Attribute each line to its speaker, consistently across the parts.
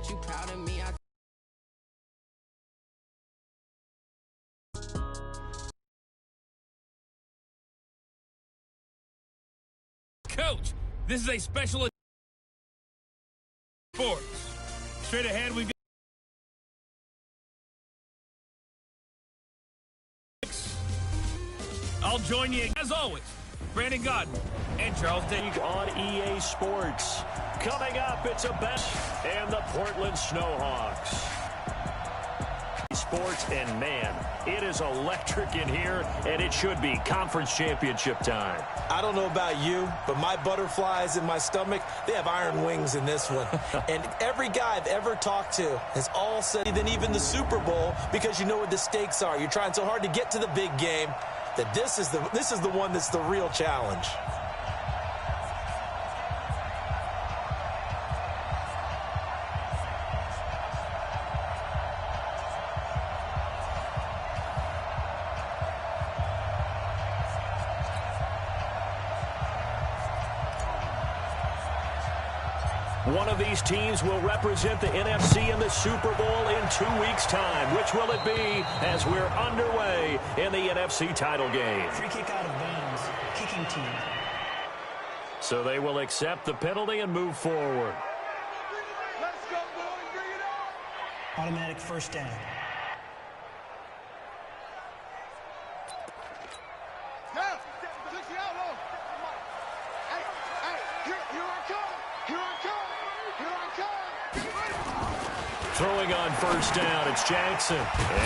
Speaker 1: you proud of me.
Speaker 2: Coach, this is a special sports. Straight ahead, we've got I'll join you, as always, Brandon Godden and Charles Day
Speaker 3: on EA Sports. Coming up, it's a bet and the Portland Snowhawks. Sports, and man, it is electric in here, and it should be conference championship time.
Speaker 4: I don't know about you, but my butterflies in my stomach, they have iron wings in this one. And every guy I've ever talked to has all said, than even the Super Bowl, because you know what the stakes are. You're trying so hard to get to the big game that this is the one that's the real challenge.
Speaker 3: One of these teams will represent the NFC in the Super Bowl in 2 weeks' time. Which will it be as we're underway in the NFC title game?
Speaker 5: Free kick out of bounds. Kicking team.
Speaker 3: So they will accept the penalty and move forward.
Speaker 6: Let's go, boys. Bring it on.
Speaker 5: Automatic first down.
Speaker 3: Throwing on first down, it's Jackson.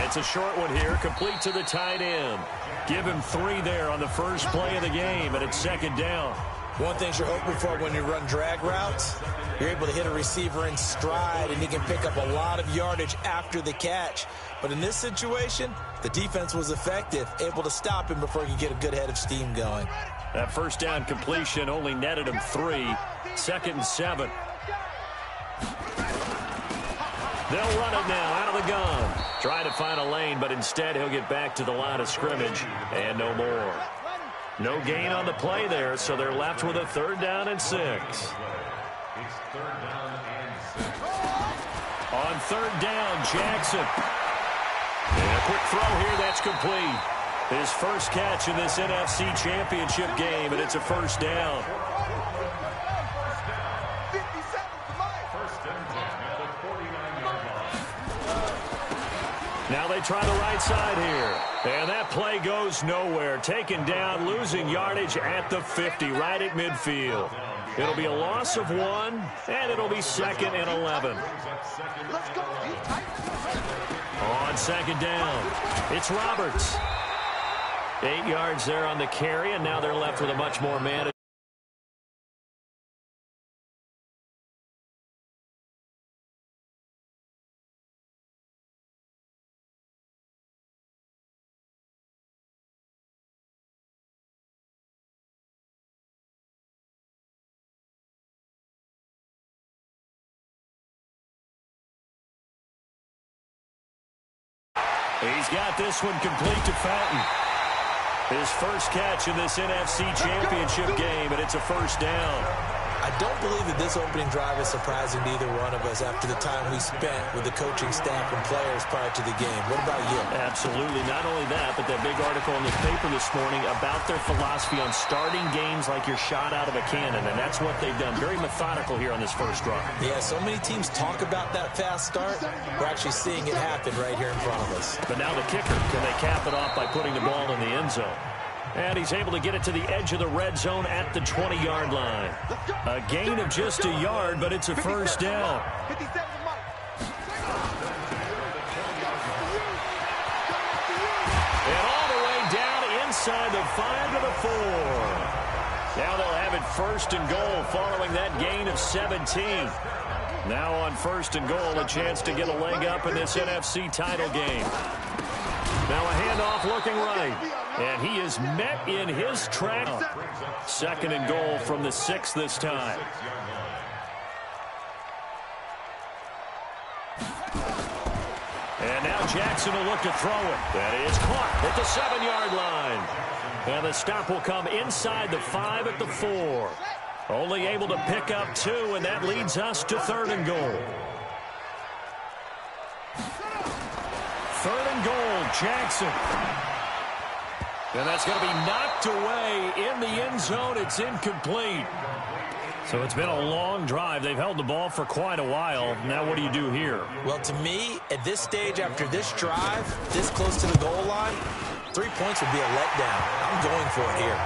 Speaker 3: It's a short one here, complete to the tight end. Give him 3 there on the first play of the game, and it's second down.
Speaker 4: One thing you're hoping for when you run drag routes, you're able to hit a receiver in stride, and he can pick up a lot of yardage after the catch. But in this situation, the defense was effective, able to stop him before he could get a good head of steam going.
Speaker 3: That first down completion only netted him 3. Second and 7. They'll run it now out of the gun. Trying to find a lane, but instead he'll get back to the line of scrimmage and no more. No gain on the play there, so they're left with a 3rd down and 6. On 3rd down, Jackson. And a quick throw here, that's complete. His first catch in this NFC Championship game, and it's a first down. Now they try the right side here. And that play goes nowhere. Taken down, losing yardage at the 50, right at midfield. It'll be a loss of 1, and it'll be 2nd and 11. On 2nd down, it's Roberts. 8 yards there on the carry, and now they're left with a much more managed. He's got this one complete to Fountain. His first catch in this NFC Championship game, and it's a first down.
Speaker 4: I don't believe that this opening drive is surprising to either one of us after the time we spent with the coaching staff and players prior to the game. What about you?
Speaker 3: Absolutely. Not only that, but that big article in the paper this morning about their philosophy on starting games like you're shot out of a cannon, and that's what they've done. Very methodical here on this first drive.
Speaker 4: Yeah, so many teams talk about that fast start. We're actually seeing it happen right here in front of us.
Speaker 3: But now the kicker, can they cap it off by putting the ball in the end zone? And he's able to get it to the edge of the red zone at the 20-yard line. A gain of just a yard, but it's a first down. And all the way down inside the 5 to the 4. Now they'll have it 1st and goal following that gain of 17. Now on 1st and goal, a chance to get a leg up in this NFC title game. Now a handoff looking right. And he is met in his track. 2nd and goal from the 6 this time. And now Jackson will look to throw it. That is caught at the 7-yard line. And the stop will come inside the 5 at the 4. Only able to pick up 2, and that leads us to 3rd and goal. third and goal, Jackson. And that's going to be knocked away in the end zone. It's incomplete. So it's been a long drive. They've held the ball for quite a while. Now what do you do here? Well, to me, at this stage, after this drive, this close to the goal line, 3 points would be a letdown. I'm going for it here.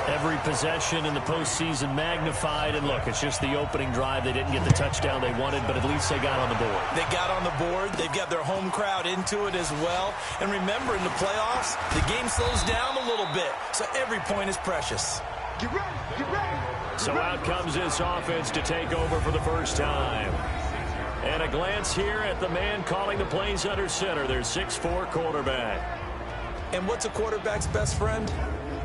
Speaker 3: Every possession in the postseason magnified. And look, it's just the opening drive. They didn't get the touchdown they wanted, but at least they got on the board. They got on the board. They've got their home crowd into it as well. And remember, in the playoffs, the game slows down a little bit. So every point is precious.
Speaker 6: Get ready, get ready.
Speaker 3: So out comes this offense to take over for the first time. And a glance here at the man calling the plays under center, their 6'4" quarterback. And what's a quarterback's best friend?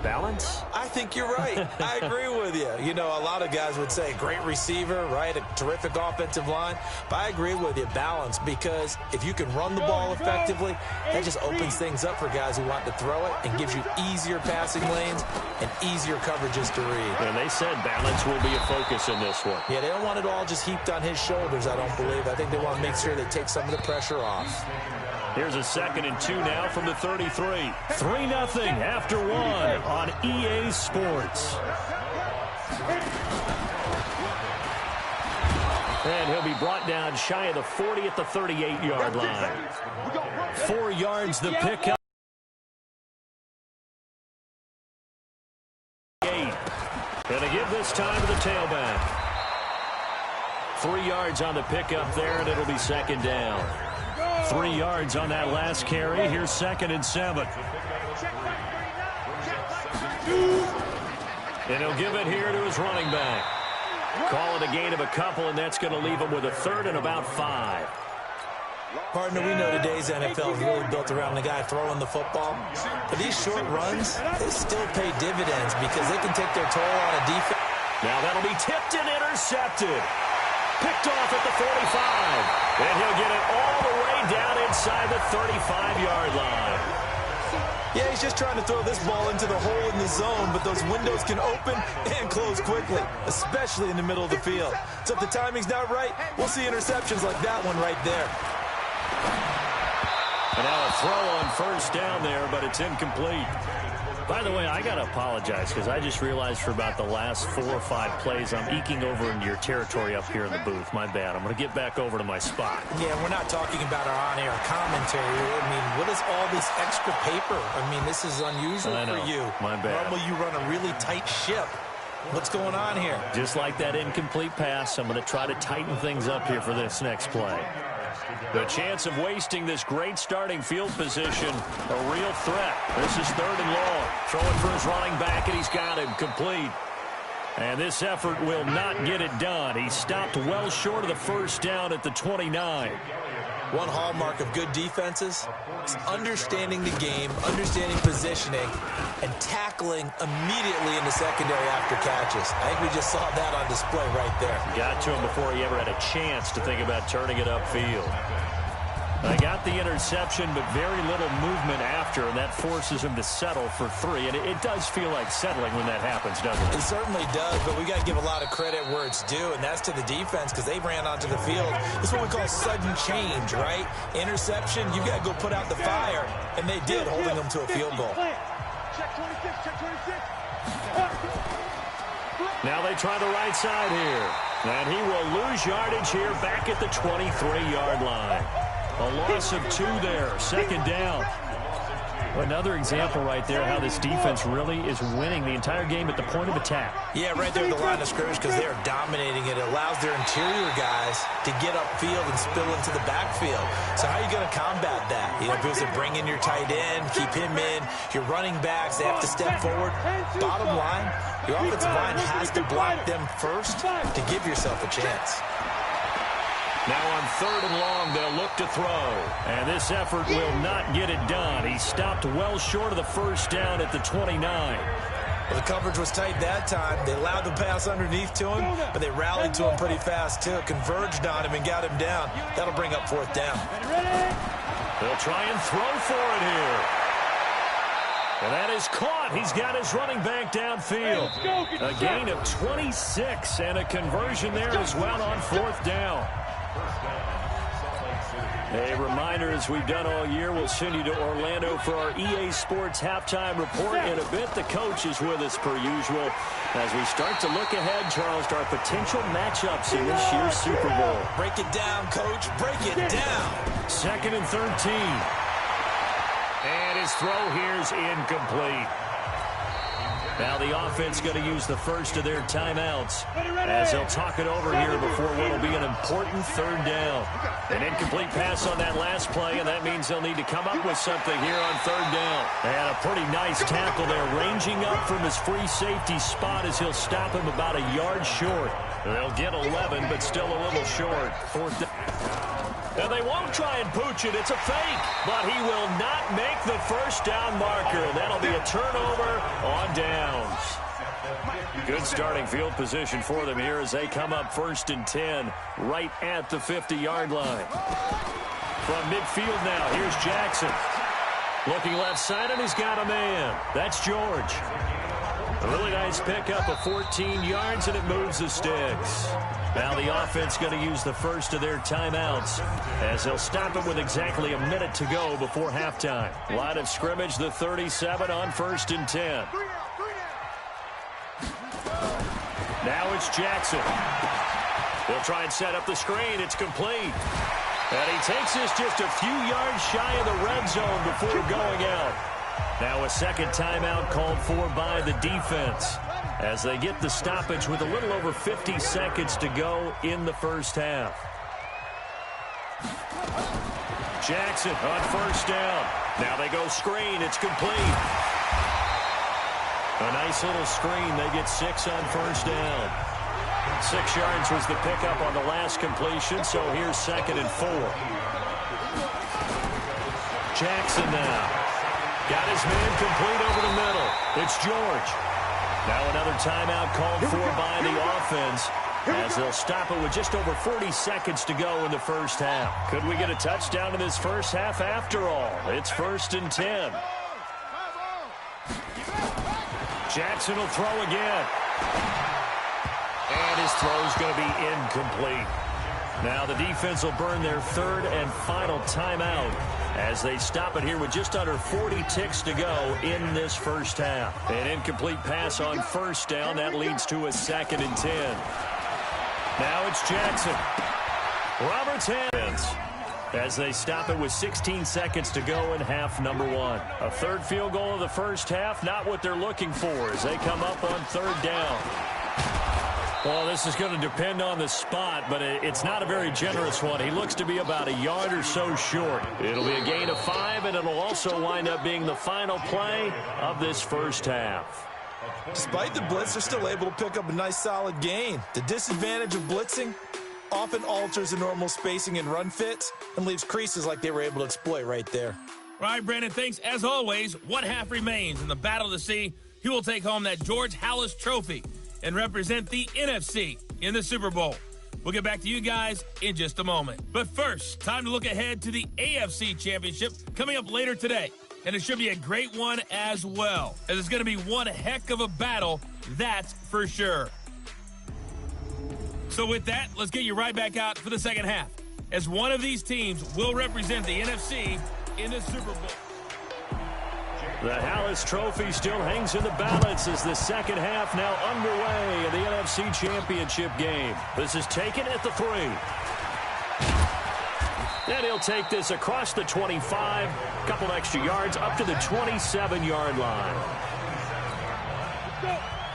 Speaker 3: Balance? I think you're right. I agree with you. You know, a lot of guys would say great receiver, right? A terrific offensive line. But I agree with you, balance, because if you can run the ball effectively, that just opens things up for guys who want to throw it and gives you easier passing lanes and easier coverages to read. And they said balance will be a focus in this one. Yeah, they don't want it all just heaped on his shoulders, I don't believe. I think they want to make sure they take some of the pressure off. Here's a 2nd and 2 now from the 33. 3-0 after 1 on EA Sports. And he'll be brought down shy of the 40 at the 38-yard line. 4 yards the pickup. 8. And to give this time to the tailback. 3 yards on the pickup there, and it'll be 2nd down. 3 yards on that last carry. Here's 2nd and 7. And he'll give it here to his running back. Call it a gain of a couple, and that's going to leave him with a 3rd and about 5. Partner, we know today's NFL is really built around the guy throwing the football. But these short runs, they still pay dividends because they can take their toll on a defense. Now that'll be tipped and intercepted. Picked off at the 45. And he'll get it all the way down inside the 35-yard line. Yeah, he's just trying to throw this ball into the hole in the zone, but those windows can open and close quickly, especially in the middle of the field. So if the timing's not right, we'll see interceptions like that one right there. And now a throw on 1st down there, but it's incomplete. By the way, I got to apologize because I just realized for about the last 4 or 5 plays, I'm eking over into your territory up here in the booth. My bad. I'm going to get back over to my spot. Yeah, we're not talking about our on-air commentary. I mean, what is all this extra paper? I mean, this is unusual for you. My bad. Normally you run a really tight ship. What's going on here? Just like that incomplete pass, I'm going to try to tighten things up here for this next play. The chance of wasting this great starting field position, a real threat. This is 3rd and long. Throwing for his running back, and he's got him complete. And this effort will not get it done. He stopped well short of the 1st down at the 29. One hallmark of good defenses is understanding the game, understanding positioning, and tackling immediately in the secondary after catches. I think we just saw that on display right there. Got to him before he ever had a chance to think about turning it upfield. I got the interception, but very little movement after, and that forces him to settle for 3. And it does feel like settling when that happens, doesn't it? It certainly does, but we got to give a lot of credit where it's due, and that's to the defense because they ran onto the field. This is what we call sudden change, right? Interception, you got to go put out the fire, and they did, holding them to a field goal.
Speaker 6: Check 26, check 26.
Speaker 3: Now they try the right side here, and he will lose yardage here back at the 23-yard line. A loss of 2 there, 2nd down. Another example right there how this defense really is winning the entire game at the point of attack. Yeah, right there at the line of scrimmage because they are dominating it. It allows their interior guys to get upfield and spill into the backfield. So how are you going to combat that? You know, if it was to bring in your tight end, keep him in, your running backs, they have to step forward. Bottom line, your offensive line has to block them first to give yourself a chance. Now on 3rd and long, they'll look to throw. And this effort will not get it done. He stopped well short of the 1st down at the 29. Well, the coverage was tight that time. They allowed the pass underneath to him, but they rallied to him pretty fast, too. Converged on him and got him down. That'll bring up 4th down. They'll try and throw for it here. And that is caught. He's got his running back downfield. A gain of 26 and a conversion there as well on 4th down. A reminder, as we've done all year, we'll send you to Orlando for our EA Sports halftime report in a bit. The coach is with us per usual as we start to look ahead, Charles, to our potential matchups in this year's Super Bowl.
Speaker 4: Break it down, Coach. Break it down.
Speaker 3: 2nd and 13. And his throw here is incomplete. Now the offense going to use the first of their timeouts as they'll talk it over here before what will be an important 3rd down. An incomplete pass on that last play, and that means they'll need to come up with something here on 3rd down. And a pretty nice tackle there, ranging up from his free safety spot as he'll stop him about a yard short. They'll get 11, but still a little short. 4th down. And they won't try and pooch it. It's a fake. But he will not make the 1st down marker. That'll be a turnover on downs. Good starting field position for them here as they come up 1st and 10 right at the 50-yard line. From midfield now, here's Jackson. Looking left side, and he's got a man. That's George. A really nice pickup of 14 yards, and it moves the sticks. Now the offense going to use the first of their timeouts as they'll stop it with exactly a minute to go before halftime. Line of scrimmage, the 37 on 1st and 10. Now it's Jackson. They'll try and set up the screen. It's complete. And he takes this just a few yards shy of the red zone before going out. Now a 2nd timeout called for by the defense as they get the stoppage with a little over 50 seconds to go in the 1st half. Jackson on 1st down. Now they go screen. It's complete. A nice little screen. They get 6 on 1st down. 6 yards was the pickup on the last completion, so here's 2nd and 4. Jackson now. Got his man complete over the middle. It's George. Now another timeout called for by the offense as they'll stop it with just over 40 seconds to go in the 1st half. Could we get a touchdown in this 1st half after all? It's 1st and 10. Jackson will throw again. And his throw's going to be incomplete. Now the defense will burn their 3rd and final timeout as they stop it here with just under 40 ticks to go in this 1st half. An incomplete pass on 1st down. That leads to a 2nd and 10. Now it's Jackson. Roberts hands as they stop it with 16 seconds to go in half number 1. A 3rd field goal of the 1st half, not what they're looking for as they come up on 3rd down. Well, this is going to depend on the spot, but it's not a very generous one. He looks to be about a yard or so short. It'll be a gain of 5, and it'll also wind up being the final play of this 1st half.
Speaker 4: Despite the blitz, they're still able to pick up a nice solid gain. The disadvantage of blitzing often alters the normal spacing and run fits and leaves creases like they were able to exploit right there.
Speaker 2: All right, Brandon, thanks. As always, one half remains in the Battle of the Sea. He will take home that George Halas Trophy and represent the NFC in the Super Bowl. We'll get back to you guys in just a moment. But first, time to look ahead to the AFC Championship coming up later today. And it should be a great one as well, as it's going to be one heck of a battle, that's for sure. So with that, let's get you right back out for the 2nd half, as one of these teams will represent the NFC in the Super Bowl.
Speaker 3: The Halas Trophy still hangs in the balance as the 2nd half now underway in the NFC Championship game. This is taken at the 3. And he'll take this across the 25, a couple extra yards up to the 27-yard line.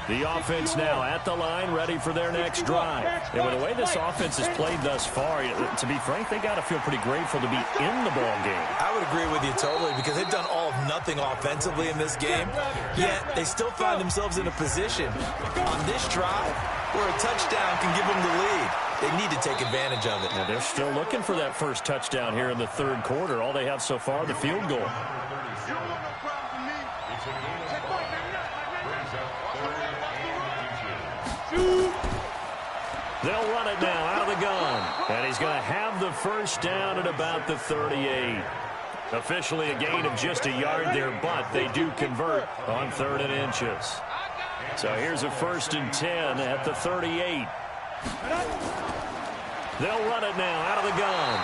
Speaker 3: The offense now at the line, ready for their next drive. And with the way this offense has played thus far, to be frank, they got to feel pretty grateful to be in the ball game.
Speaker 4: I would agree with you totally because they've done all of nothing offensively in this game, yet they still find themselves in a position on this drive where a touchdown can give them the lead. They need to take advantage of it.
Speaker 3: Yeah, they're still looking for that first touchdown here in the 3rd quarter. All they have so far, the field goal. They'll run it now out of the gun. And he's going to have the 1st down at about the 38. Officially a gain of just a yard there, but they do convert on 3rd and inches. So here's a 1st and 10 at the 38. They'll run it now out of the gun.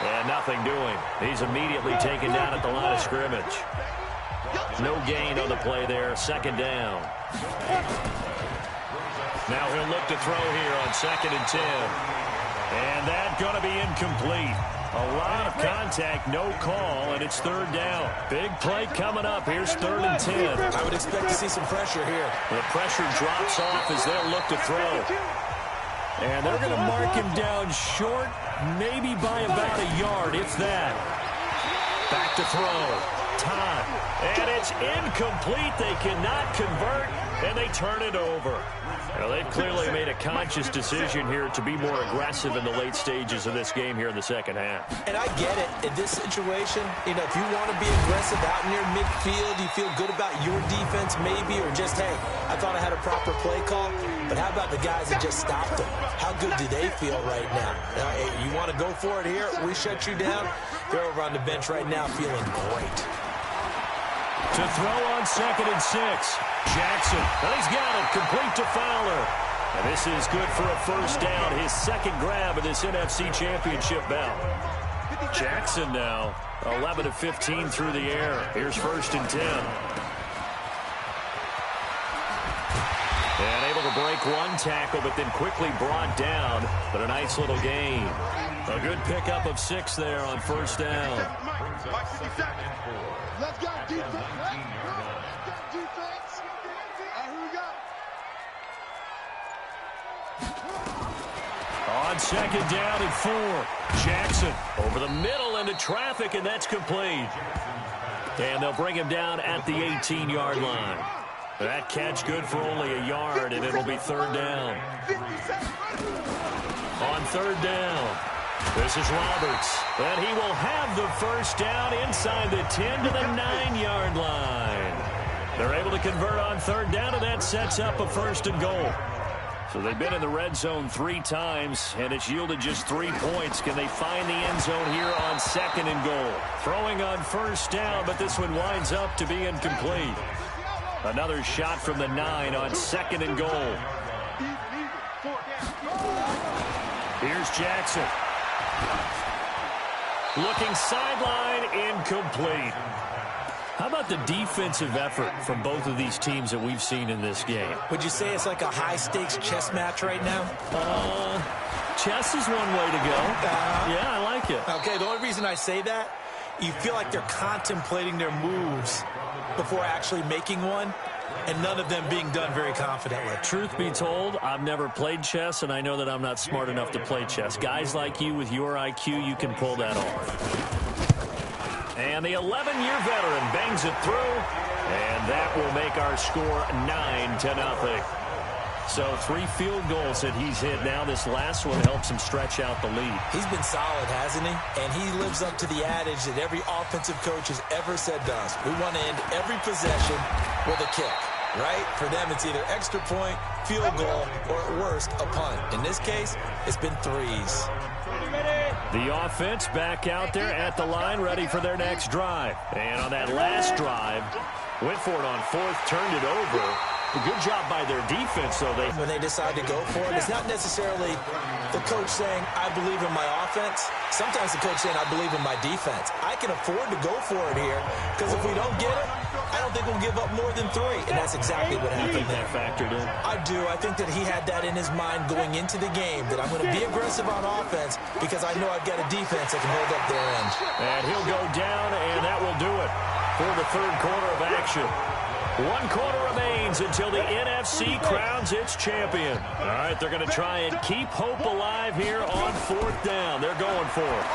Speaker 3: And nothing doing. He's immediately taken down at the line of scrimmage. No gain on the play there. Second down. Now he'll look to throw here on 2nd and 10. And that's going to be incomplete. A lot of contact, no call, and it's 3rd down. Big play coming up. Here's 3rd and 10.
Speaker 4: I would expect to see some pressure here.
Speaker 3: The pressure drops off as they'll look to throw. And they're going to mark him down short, maybe by about a yard, if that. Back to throw. Todd. And it's incomplete. They cannot convert, and they turn it over. Well, they've clearly made a conscious decision here to be more aggressive in the late stages of this game here in the second half.
Speaker 4: And I get it. In this situation, if you want to be aggressive out near midfield, you feel good about your defense maybe, or just, hey, I thought I had a proper play call. But how about the guys that just stopped them? How good do they feel right now? Hey, you want to go for it here? We shut you down. They're over on the bench right now feeling great.
Speaker 3: To throw on 2nd and 6. Jackson, and he's got it, complete to Fowler. And this is good for a first down, his second grab of this NFC Championship bout. Jackson now, 11 of 15 through the air. Here's 1st and 10. And able to break one tackle, but then quickly brought down. But a nice little gain. A good pickup of 6 there on 1st down.
Speaker 6: Let's go, defense. Let's go, defense. Here we go.
Speaker 3: On 2nd down and 4. Jackson over the middle into traffic, and that's complete. And they'll bring him down at the 18-yard line. That catch good for only a yard, and it'll be 3rd down. On 3rd down, this is Roberts. And he will have the first down inside the 10 to the 9-yard line. They're able to convert on 3rd down, and that sets up a 1st and goal. So they've been in the red zone 3 times, and it's yielded just 3 points. Can they find the end zone here on 2nd and goal? Throwing on 1st down, but this one winds up to be incomplete. Another shot from the 9 on 2nd and goal. Here's Jackson. Looking sideline, incomplete. How about the defensive effort from both of these teams that we've seen in this game?
Speaker 4: Would you say it's like a high-stakes chess match right now?
Speaker 3: Chess is one way to go. Yeah, I like it.
Speaker 4: Okay, the only reason I say that, you feel like they're contemplating their moves before actually making one, and none of them being done very confidently.
Speaker 3: Truth be told, I've never played chess, and I know that I'm not smart enough to play chess. Guys like you with your IQ, you can pull that off. And the 11-year veteran bangs it through, and that will make our score 9-0. So 3 field goals that he's hit now. This last one helps him stretch out the lead.
Speaker 4: He's been solid, hasn't he? And he lives up to the adage that every offensive coach has ever said to us. We want to end every possession with a kick, right? For them, it's either extra point, field goal, or at worst, a punt. In this case, it's been 3s.
Speaker 3: The offense back out there at the line, ready for their next drive. And on that last drive, went for it on 4th, turned it over. A good job by their defense, though.
Speaker 4: When they decide to go for it, it's not necessarily the coach saying, I believe in my offense. Sometimes the coach saying, I believe in my defense. I can afford to go for it here, because if we don't get it, I don't think we'll give up more than 3. And that's exactly what happened there.
Speaker 3: Factored in.
Speaker 4: I do. I think that he had that in his mind going into the game, that I'm going to be aggressive on offense because I know I've got a defense that can hold up their end.
Speaker 3: And he'll go down, and that will do it for the 3rd quarter of action. 1 quarter remains until the NFC crowns its champion. All right, they're going to try and keep hope alive here on 4th down. They're going for it.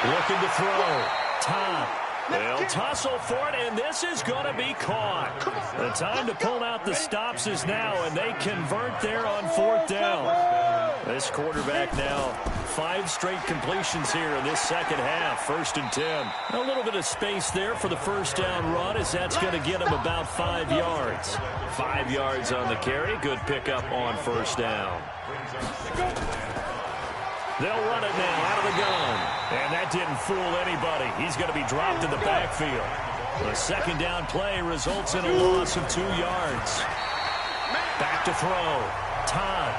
Speaker 3: Looking to throw. Tom. They'll tussle for it, and this is going to be caught. The time to pull out the stops is now, and they convert there on 4th down. This quarterback now 5 straight completions here in this second half. 1st and 10. A little bit of space there for the first down run, as that's going to get him about 5 yards. 5 yards on the carry. Good pickup on 1st down. They'll run it now out of the gun. And that didn't fool anybody. He's going to be dropped in the backfield. The 2nd down play results in a loss of 2 yards. Back to throw. Todd.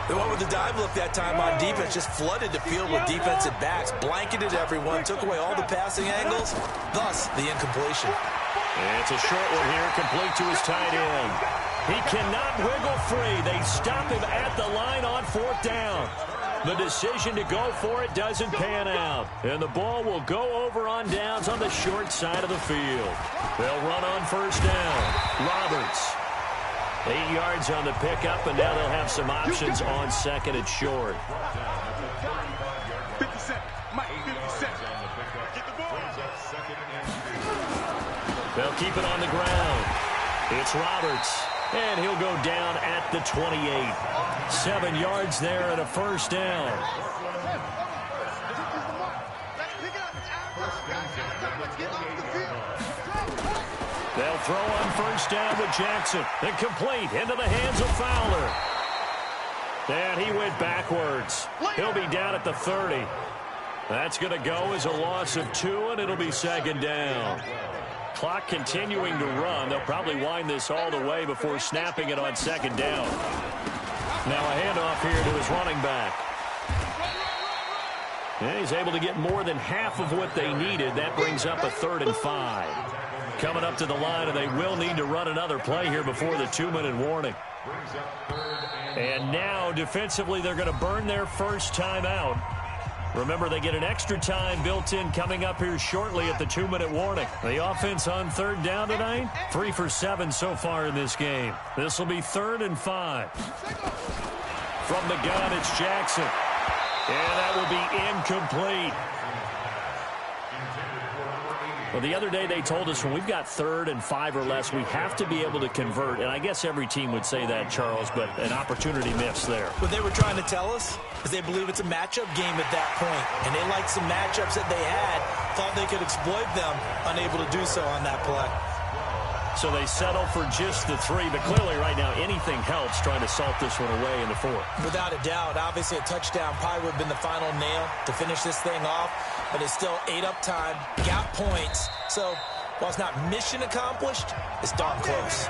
Speaker 4: They went with the dive look that time on defense, just flooded the field with defensive backs, blanketed everyone, took away all the passing angles, thus the incompletion.
Speaker 3: It's a short one here, complete to his tight end. He cannot wiggle free. They stop him at the line on 4th down. The decision to go for it doesn't pan out. And the ball will go over on downs on the short side of the field. They'll run on 1st down. Roberts. 8 yards on the pickup, and now they'll have some options on 2nd and short.
Speaker 6: 50 seconds. Mike, 50 seconds. Get the ball.
Speaker 3: They'll keep it on the ground. It's Roberts, and he'll go down at the 28. 7 yards there and a 1st down. They'll throw on 1st down with Jackson. And complete into the hands of Fowler. And he went backwards. He'll be down at the 30. That's going to go as a loss of 2, and it'll be 2nd down. Clock continuing to run. They'll probably wind this all the way before snapping it on 2nd down. Now a handoff here to his running back. And he's able to get more than half of what they needed. That brings up a 3rd and 5. Coming up to the line, and they will need to run another play here before the 2-minute warning. And now, defensively, they're going to burn their first timeout. Remember, they get an extra time built in coming up here shortly at the 2-minute warning. The offense on 3rd down tonight, 3 for 7 so far in this game. This will be 3rd and 5. From the gun, it's Jackson. And that will be incomplete. Well, the other day they told us when we've got 3rd and 5 or less, we have to be able to convert. And I guess every team would say that, Charles, but an opportunity missed there.
Speaker 4: What they were trying to tell us is they believe it's a matchup game at that point. And they liked some matchups that they had, thought they could exploit them, unable to do so on that play.
Speaker 3: So they settle for just the 3, but clearly right now anything helps trying to salt this one away in the 4th.
Speaker 4: Without a doubt, obviously a touchdown probably would have been the final nail to finish this thing off, but it's still ate up time, got points. So while it's not mission accomplished, it's darn close.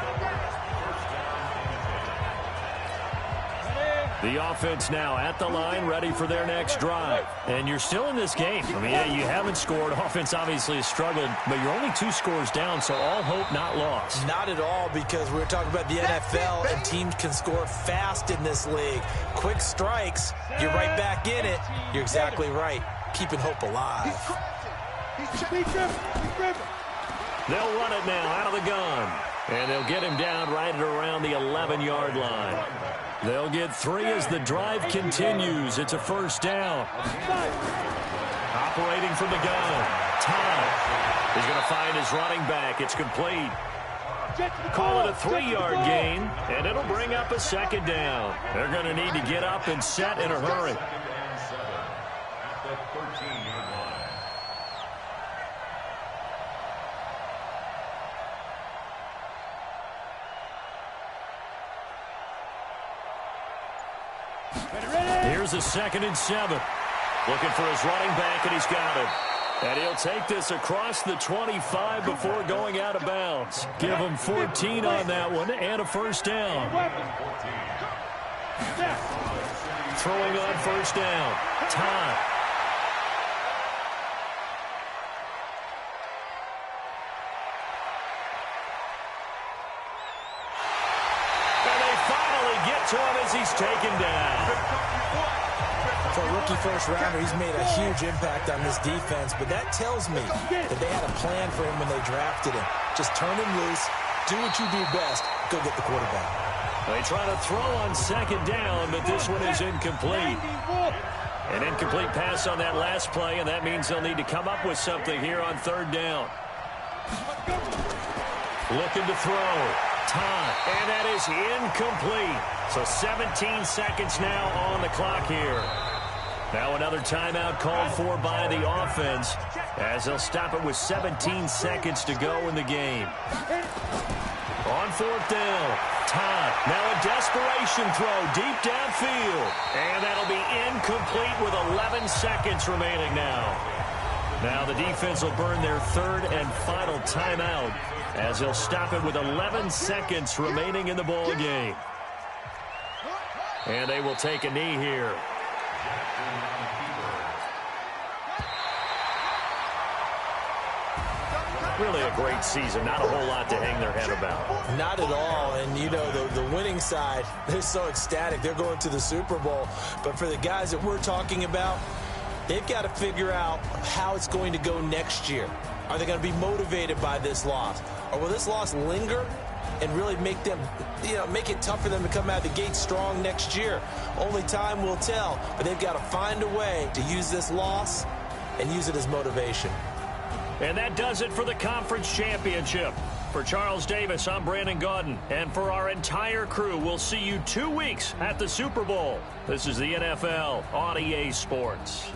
Speaker 3: The offense now at the line, ready for their next drive. And you're still in this game. I mean, yeah, you haven't scored. Offense obviously has struggled, but you're only 2 scores down, so all hope not lost.
Speaker 4: Not at all, because we were talking about the NFL, and teams can score fast in this league. Quick strikes, you're right back in it. You're exactly right. Keeping hope alive.
Speaker 3: They'll run it now out of the gun. And they'll get him down right at around the 11-yard line. They'll get 3 as the drive continues. It's a 1st down. Operating from the gun. Todd is going to find his running back. It's complete. Call it a 3-yard gain, and it'll bring up a 2nd down. They're going to need to get up and set in a hurry. Here's a 2nd and 7. Looking for his running back, and he's got it. And he'll take this across the 25 before going out of bounds. Give him 14 on that one and a 1st down. Throwing on 1st down. Todd. And they finally get to him as he's taken down.
Speaker 4: For a rookie first-rounder, he's made a huge impact on this defense, but that tells me that they had a plan for him when they drafted him. Just turn him loose, do what you do best, go get the quarterback.
Speaker 3: They try to throw on 2nd down, but this one is incomplete. An incomplete pass on that last play, and that means they'll need to come up with something here on 3rd down. Looking to throw. Todd, and that is incomplete. So 17 seconds now on the clock here. Now another timeout called for by the offense as they'll stop it with 17 seconds to go in the game. On 4th down, Todd. Now a desperation throw deep downfield. And that'll be incomplete with 11 seconds remaining now. Now the defense will burn their 3rd and final timeout as they'll stop it with 11 seconds remaining in the ball game. And they will take a knee here. Really a great season. Not a whole lot to hang their head about.
Speaker 4: Not at all. And, you know, the winning side, they're so ecstatic. They're going to the Super Bowl. But for the guys that we're talking about, they've got to figure out how it's going to go next year. Are they going to be motivated by this loss? Or will this loss linger and really make them, make it tough for them to come out of the gate strong next year? Only time will tell. But they've got to find a way to use this loss and use it as motivation.
Speaker 3: And that does it for the conference championship. For Charles Davis, I'm Brandon Gaudin. And for our entire crew, we'll see you 2 weeks at the Super Bowl. This is the NFL on EA Sports.